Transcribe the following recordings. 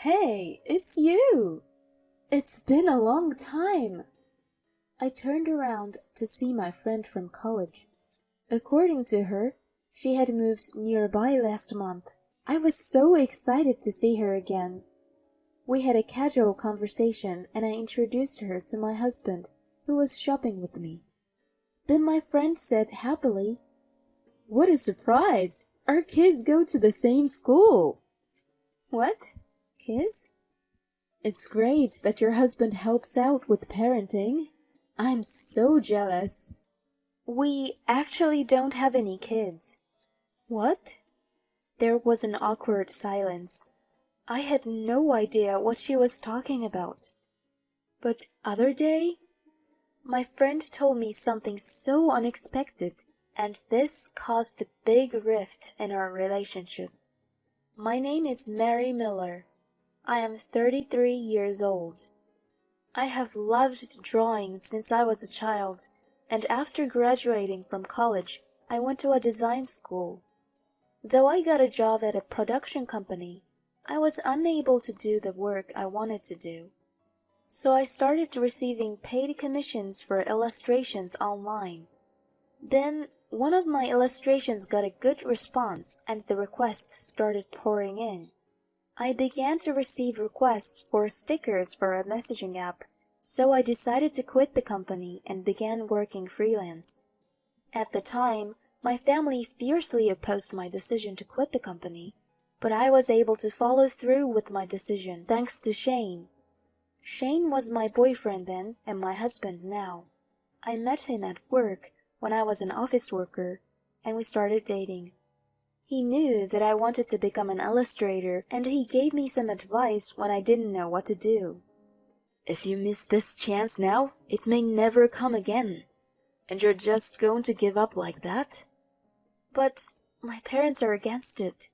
Hey, it's you! It's been a long time! I turned around to see my friend from college. According to her, she had moved nearby last month. I was so excited to see her again. We had a casual conversation and I introduced her to my husband, who was shopping with me. Then my friend said happily, "What a surprise! Our kids go to the same school!" What? Kids? It's great that your husband helps out with parenting. I'm so jealous. We actually don't have any kids. What? There was an awkward silence. I had no idea what she was talking about. But other day, my friend told me something so unexpected, and this caused a big rift in our relationship. My name is Mary Miller. I am 33 years old. I have loved drawing since I was a child, and after graduating from college, I went to a design school. Though I got a job at a production company, I was unable to do the work I wanted to do. So I started receiving paid commissions for illustrations online. Then, one of my illustrations got a good response, and the requests started pouring in. I began to receive requests for stickers for a messaging app, so I decided to quit the company and began working freelance. At the time, my family fiercely opposed my decision to quit the company, but I was able to follow through with my decision thanks to Shane. Shane was my boyfriend then and my husband now. I met him at work when I was an office worker, and we started dating. He knew that I wanted to become an illustrator, and he gave me some advice when I didn't know what to do. If you miss this chance now, it may never come again. And you're just going to give up like that? But my parents are against it.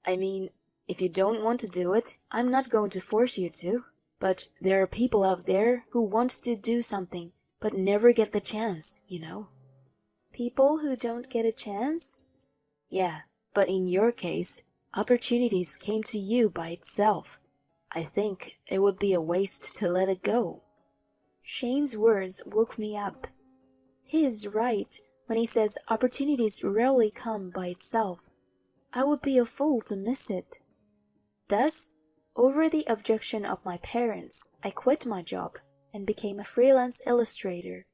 I mean, if you don't want to do it, I'm not going to force you to. But there are people out there who want to do something, but never get the chance, you know? People who don't get a chance? Yeah, but in your case, opportunities came to you by itself. I think it would be a waste to let it go. Shane's words woke me up. He is right when he says opportunities rarely come by itself. I would be a fool to miss it. Thus, over the objection of my parents, I quit my job and became a freelance illustrator.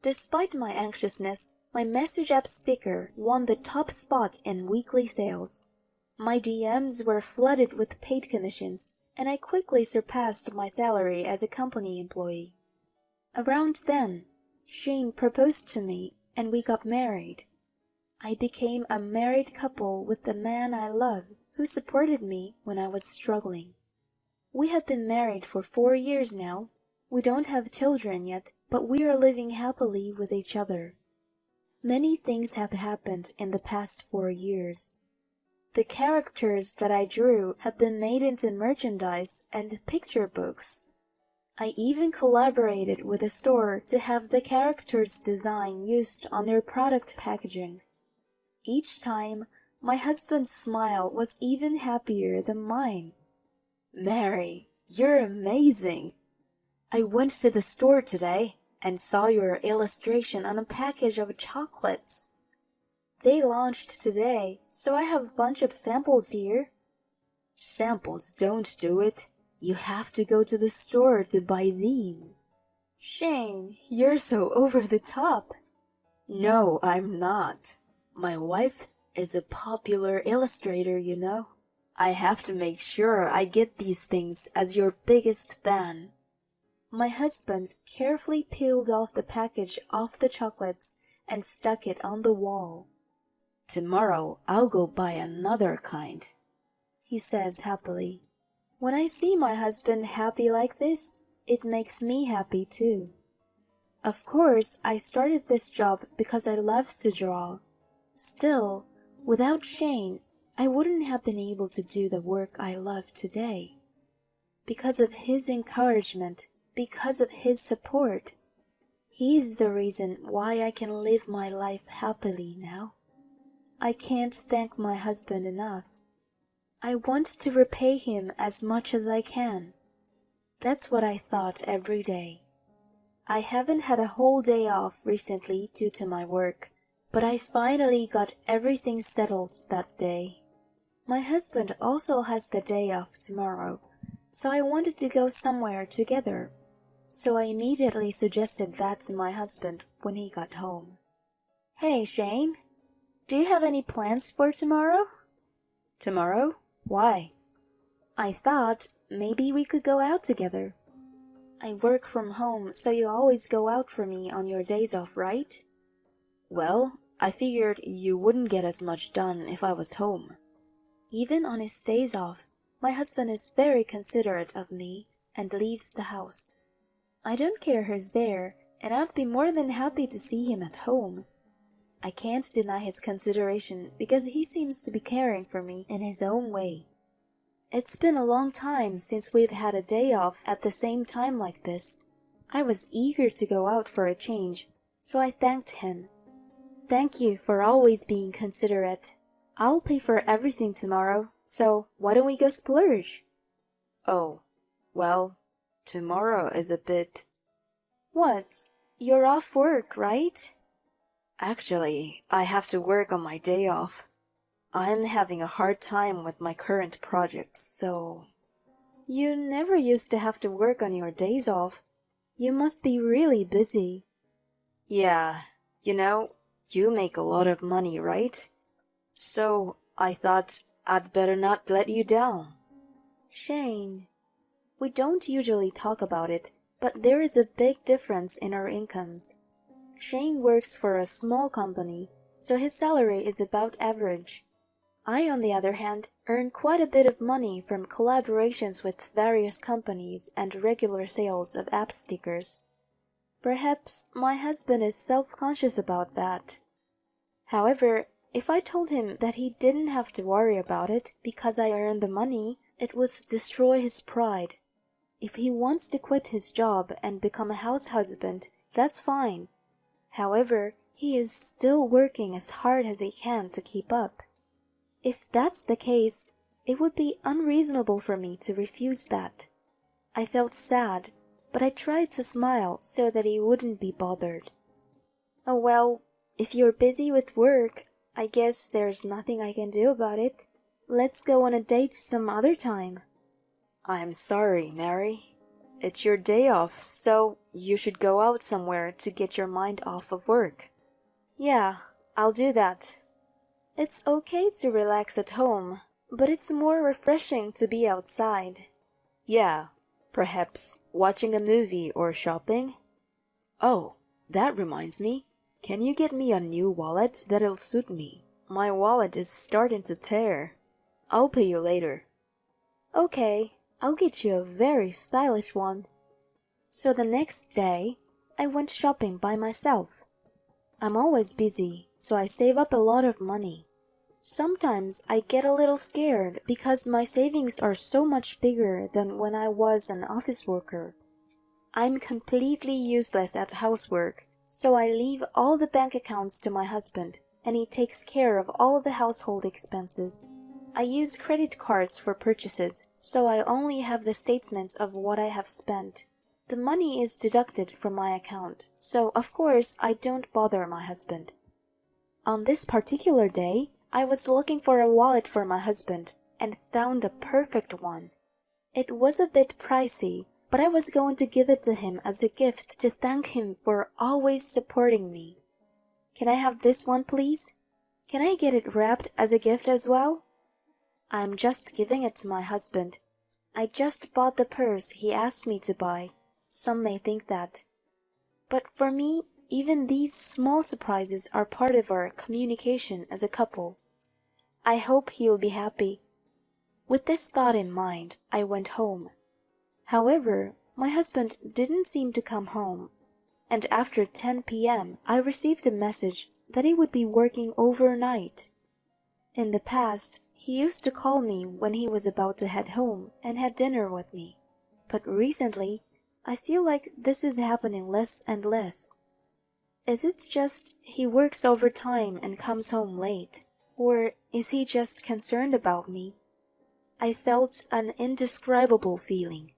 Despite my anxiousness, my message app sticker won the top spot in weekly sales. My DMs were flooded with paid commissions, and I quickly surpassed my salary as a company employee. Around then, Shane proposed to me and we got married. I became a married couple with the man I love who supported me when I was struggling. We have been married for 4 years now. We don't have children yet, but we are living happily with each other. Many things have happened in the past 4 years. The characters that I drew have been made into merchandise and picture books. I even collaborated with a store to have the characters' design used on their product packaging. Each time, my husband's smile was even happier than mine. Mary, you're amazing! I went to the store today and saw your illustration on a package of chocolates. They launched today, so I have a bunch of samples here. Samples don't do it. You have to go to the store to buy these. Shane, you're so over the top. No, I'm not. My wife is a popular illustrator, you know. I have to make sure I get these things as your biggest fan. My husband carefully peeled off the package off the chocolates and stuck it on the wall. Tomorrow I'll go buy another kind, he says happily. When I see my husband happy like this, it makes me happy too. Of course, I started this job because I love to draw. Still, without Shane, I wouldn't have been able to do the work I love today. Because of his encouragement, because of his support, he's the reason why I can live my life happily now. I can't thank my husband enough. I want to repay him as much as I can. That's what I thought every day. I haven't had a whole day off recently due to my work, but I finally got everything settled that day. My husband also has the day off tomorrow, so I wanted to go somewhere together. So I immediately suggested that to my husband when he got home. Hey, Shane, do you have any plans for tomorrow? Tomorrow? Why? I thought maybe we could go out together. I work from home, so you always go out for me on your days off, right? Well, I figured you wouldn't get as much done if I was home. Even on his days off, my husband is very considerate of me and leaves the house. I don't care who's there, and I'd be more than happy to see him at home. I can't deny his consideration because he seems to be caring for me in his own way. It's been a long time since we've had a day off at the same time like this. I was eager to go out for a change, so I thanked him. Thank you for always being considerate. I'll pay for everything tomorrow, so why don't we go splurge? Oh, well, tomorrow is a bit... What? You're off work, right? Actually, I have to work on my day off. I'm having a hard time with my current projects, so... You never used to have to work on your days off. You must be really busy. Yeah, you make a lot of money, right? So I thought I'd better not let you down. Shane, we don't usually talk about it, but there is a big difference in our incomes. Shane works for a small company, so his salary is about average. I, on the other hand, earn quite a bit of money from collaborations with various companies and regular sales of app stickers. Perhaps my husband is self-conscious about that. However, if I told him that he didn't have to worry about it because I earn the money, it would destroy his pride. If he wants to quit his job and become a house husband, that's fine. However, he is still working as hard as he can to keep up. If that's the case, it would be unreasonable for me to refuse that. I felt sad, but I tried to smile so that he wouldn't be bothered. Oh well, if you're busy with work, I guess there's nothing I can do about it. Let's go on a date some other time. I'm sorry, Mary. It's your day off, so you should go out somewhere to get your mind off of work. Yeah, I'll do that. It's okay to relax at home, but it's more refreshing to be outside. Yeah, perhaps watching a movie or shopping. Oh, that reminds me. Can you get me a new wallet that'll suit me? My wallet is starting to tear. I'll pay you later. Okay, I'll get you a very stylish one. So the next day, I went shopping by myself. I'm always busy, so I save up a lot of money. Sometimes I get a little scared because my savings are so much bigger than when I was an office worker. I'm completely useless at housework, so I leave all the bank accounts to my husband, and he takes care of all the household expenses. I use credit cards for purchases, so I only have the statements of what I have spent. The money is deducted from my account, so of course I don't bother my husband. On this particular day, I was looking for a wallet for my husband and found a perfect one. It was a bit pricey, but I was going to give it to him as a gift to thank him for always supporting me. Can I have this one, please? Can I get it wrapped as a gift as well? I'm just giving it to my husband. I just bought the purse he asked me to buy. Some may think that. But for me, even these small surprises are part of our communication as a couple. I hope he'll be happy. With this thought in mind, I went home. However, my husband didn't seem to come home, and after 10 p.m. I received a message that he would be working overnight. In the past, he used to call me when he was about to head home and have dinner with me, but recently, I feel like this is happening less and less. Is it just he works overtime and comes home late? Or is he just concerned about me? I felt an indescribable feeling.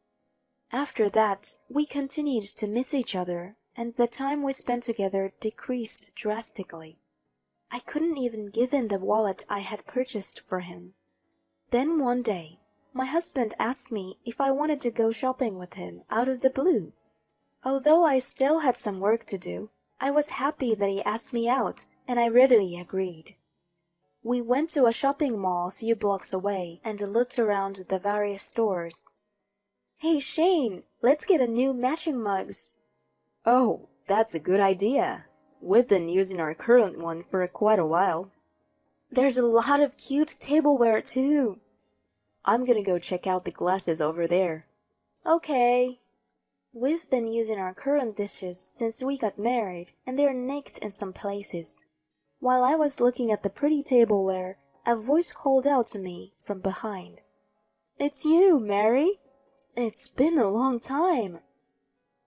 After that, we continued to miss each other, and the time we spent together decreased drastically. I couldn't even give him the wallet I had purchased for him. Then one day, my husband asked me if I wanted to go shopping with him out of the blue. Although I still had some work to do, I was happy that he asked me out, and I readily agreed. We went to a shopping mall a few blocks away and looked around the various stores. "Hey Shane, let's get a new matching mugs." Oh, that's a good idea. We've been using our current one for quite a while. "There's a lot of cute tableware too." I'm gonna go check out the glasses over there. "Okay." We've been using our current dishes since we got married, and they're nicked in some places. While I was looking at the pretty tableware, a voice called out to me from behind. "It's you, Mary. It's been a long time."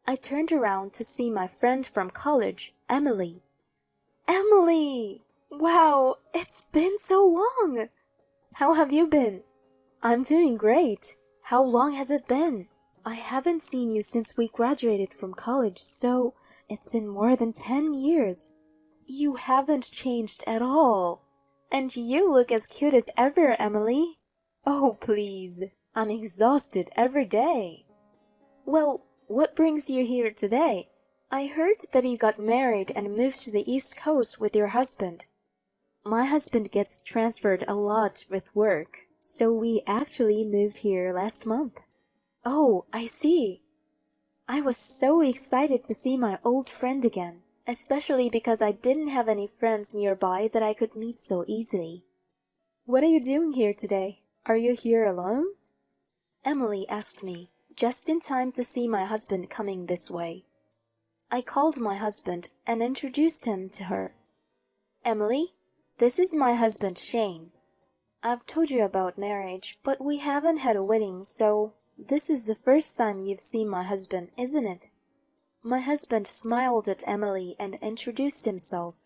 I turned around to see my friend from college, Emily. "Emily! Wow, it's been so long! How have you been?" "I'm doing great. How long has it been?" "I haven't seen you since we graduated from college, so it's been more than 10 years. You haven't changed at all. And you look as cute as ever, Emily." "Oh, please. I'm exhausted every day." "Well, what brings you here today? I heard that you got married and moved to the East Coast with your husband." "My husband gets transferred a lot with work, so we actually moved here last month." "Oh, I see." I was so excited to see my old friend again, especially because I didn't have any friends nearby that I could meet so easily. "What are you doing here today? Are you here alone?" Emily asked me, just in time to see my husband coming this way. I called my husband and introduced him to her. "Emily, this is my husband Shane. I've told you about marriage, but we haven't had a wedding, so this is the first time you've seen my husband, isn't it?" My husband smiled at Emily and introduced himself.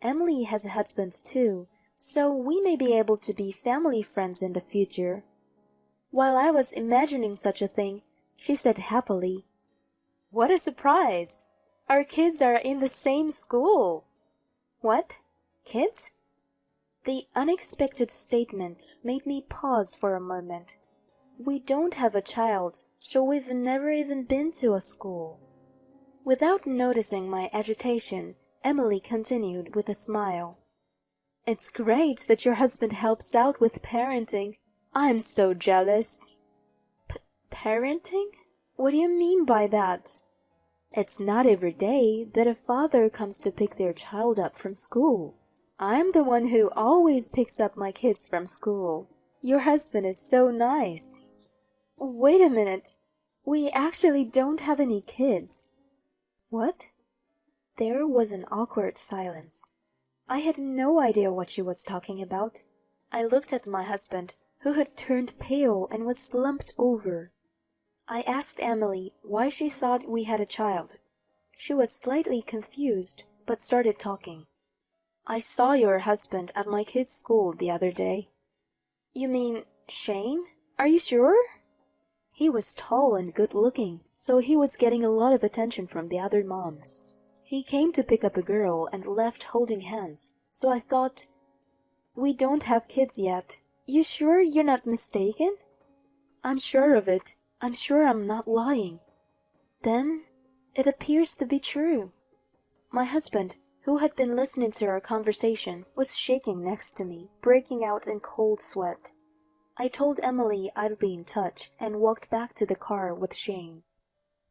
"Emily has a husband too, so we may be able to be family friends in the future." While I was imagining such a thing, she said happily, "What a surprise! Our kids are in the same school." "What? Kids?" The unexpected statement made me pause for a moment. "We don't have a child, so we've never even been to a school." Without noticing my agitation, Emily continued with a smile. "It's great that your husband helps out with parenting. I'm so jealous." Parenting? What do you mean by that?" "It's not every day that a father comes to pick their child up from school. I'm the one who always picks up my kids from school. Your husband is so nice." "Wait a minute. We actually don't have any kids." "What?" There was an awkward silence. I had no idea what she was talking about. I looked at my husband, who had turned pale and was slumped over. I asked Emily why she thought we had a child. She was slightly confused, but started talking. "I saw your husband at my kid's school the other day." "You mean Shane? Are you sure?" He was tall and good-looking, so he was getting a lot of attention from the other moms. He came to pick up a girl and left holding hands, so I thought, "We don't have kids yet. You sure you're not mistaken?" "I'm sure of it. I'm sure I'm not lying." "Then it appears to be true." My husband, who had been listening to our conversation, was shaking next to me, breaking out in cold sweat. I told Emily I'd be in touch and walked back to the car with Shane.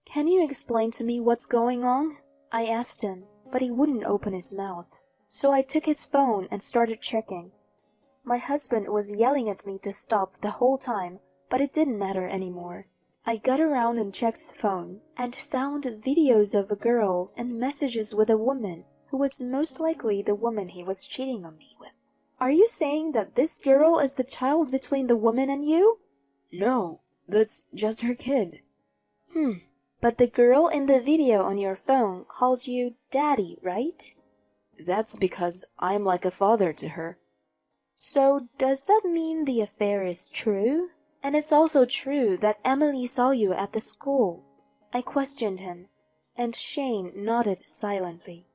"Can you explain to me what's going on?" I asked him, but he wouldn't open his mouth. So I took his phone and started checking. My husband was yelling at me to stop the whole time, but it didn't matter anymore. I got around and checked the phone, and found videos of a girl and messages with a woman who was most likely the woman he was cheating on me with. "Are you saying that this girl is the child between the woman and you?" No, that's just her kid. But the girl in the video on your phone calls you Daddy, right? That's because I'm like a father to her. So does that mean the affair is true? And it's also true that Emily saw you at the school? I questioned him, and Shane nodded silently.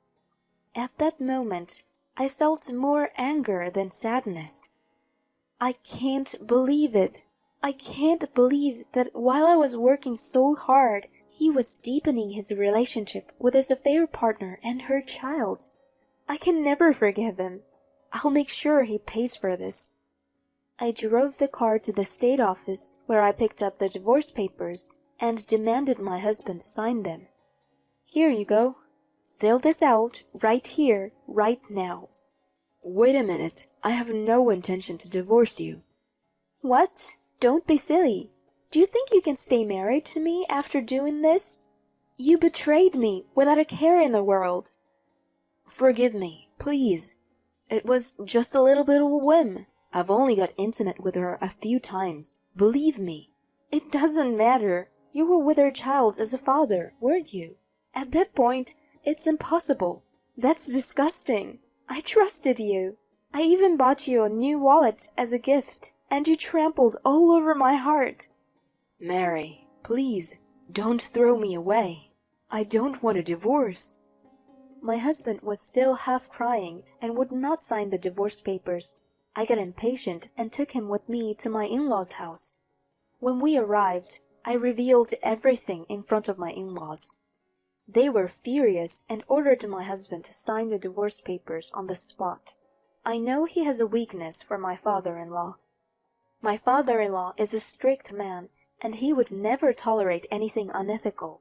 At that moment, I felt more anger than sadness. I can't believe it. I can't believe that while I was working so hard, he was deepening his relationship with his affair partner and her child. I can never forgive him. I'll make sure he pays for this. I drove the car to the state office where I picked up the divorce papers and demanded my husband sign them. Here you go. Fill this out right here, right now. Wait a minute. I have no intention to divorce you. What? Don't be silly. Do you think you can stay married to me after doing this? You betrayed me without a care in the world. Forgive me, please. It was just a little bit of a whim. I've only got intimate with her a few times. Believe me. It doesn't matter. You were with her child as a father, weren't you? At that point, it's impossible. That's disgusting. I trusted you. I even bought you a new wallet as a gift, and you trampled all over my heart. Mary, please, don't throw me away. I don't want a divorce. My husband was still half crying and would not sign the divorce papers. I got impatient and took him with me to my in-laws' house. When we arrived, I revealed everything in front of my in-laws. They were furious and ordered my husband to sign the divorce papers on the spot. I know he has a weakness for my father-in-law. My father-in-law is a strict man, and he would never tolerate anything unethical.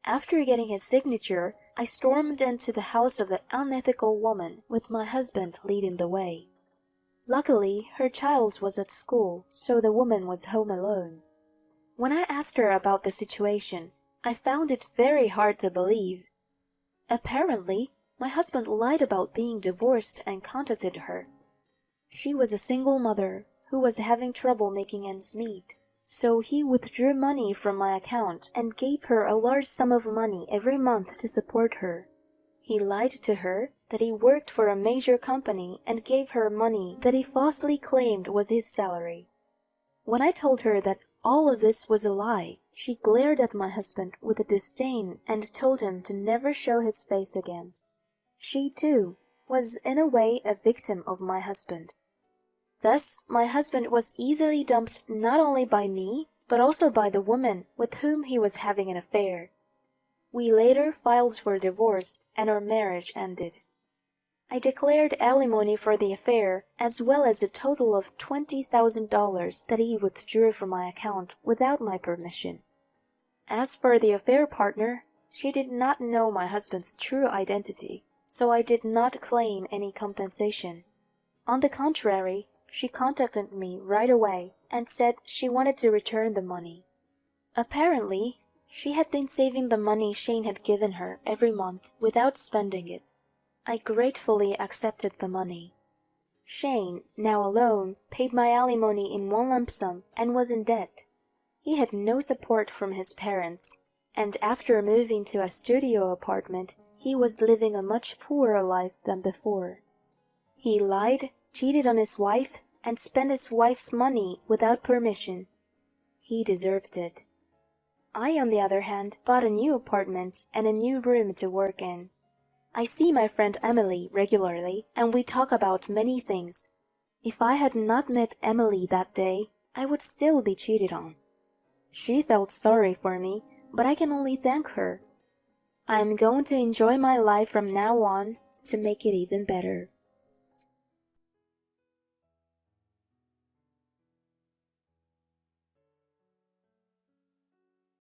After getting his signature, I stormed into the house of the unethical woman with my husband leading the way. Luckily, her child was at school, so the woman was home alone. When I asked her about the situation, I found it very hard to believe. Apparently, my husband lied about being divorced and contacted her. She was a single mother who was having trouble making ends meet, so he withdrew money from my account and gave her a large sum of money every month to support her. He lied to her that he worked for a major company and gave her money that he falsely claimed was his salary. When I told her that all of this was a lie, she glared at my husband with a disdain and told him to never show his face again. She, too, was in a way a victim of my husband. Thus, my husband was easily dumped not only by me, but also by the woman with whom he was having an affair. We later filed for divorce, and our marriage ended. I declared alimony for the affair, as well as a total of $20,000 that he withdrew from my account without my permission. As for the affair partner, she did not know my husband's true identity, so I did not claim any compensation. On the contrary, she contacted me right away and said she wanted to return the money. Apparently, she had been saving the money Shane had given her every month without spending it. I gratefully accepted the money. Shane, now alone, paid my alimony in one lump sum and was in debt. He had no support from his parents, and after moving to a studio apartment, he was living a much poorer life than before. He lied, cheated on his wife, and spent his wife's money without permission. He deserved it. I, on the other hand, bought a new apartment and a new room to work in. I see my friend Emily regularly, and we talk about many things. If I had not met Emily that day, I would still be cheated on. She felt sorry for me, but I can only thank her. I am going to enjoy my life from now on to make it even better.